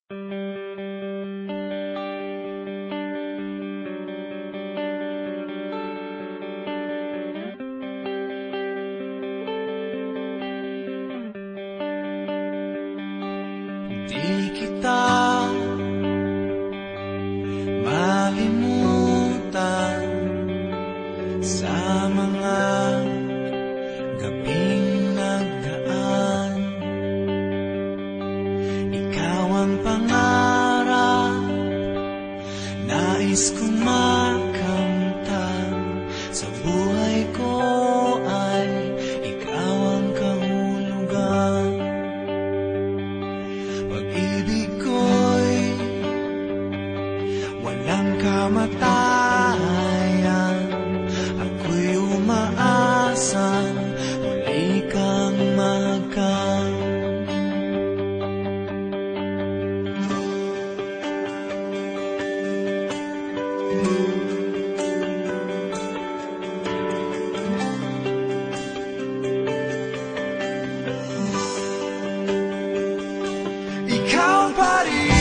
Di kita malimutan sa mga gabing nagdaan. Ikaw ang pangarap, nais kong makamtan. Sa buhay ko ay ikaw ang kahulugan. Pag-ibig ko'y walang kamatayan. Ako'y umaasang muli kang mahagkan. Ikaw pa rin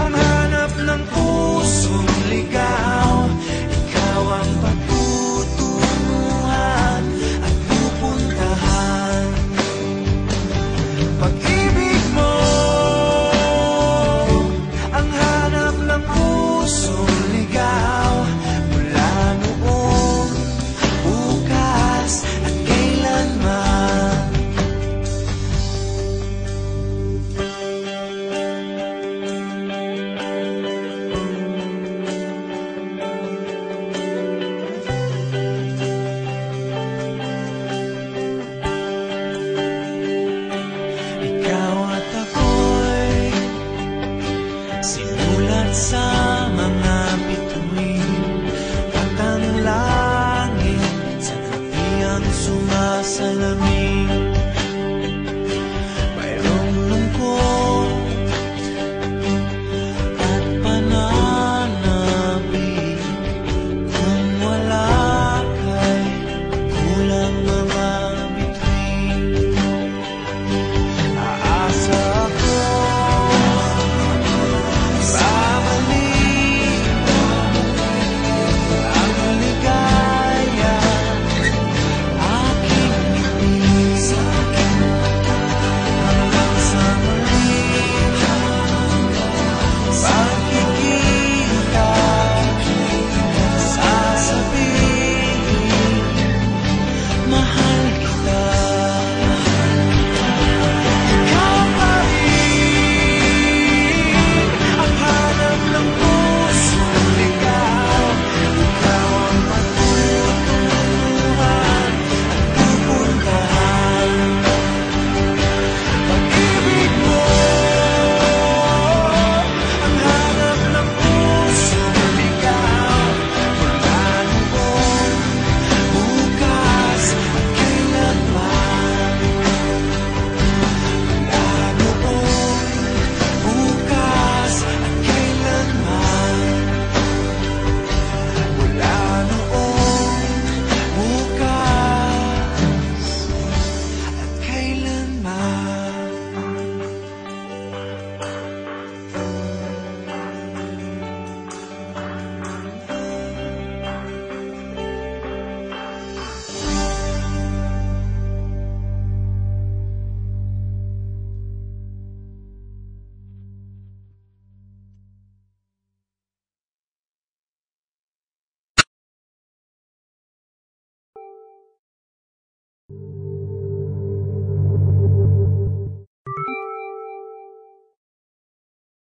ang hanap ng pusong ligaw. Ikaw ang patutunguhan at pupuntahan. Pag-ibig mo ang hanap ng pusong ligaw. Mula noon, bukas at kailanman. Ikaw at ako'y sinulat sa mga bituin. At ang langit sa gabi ang sumasalamin.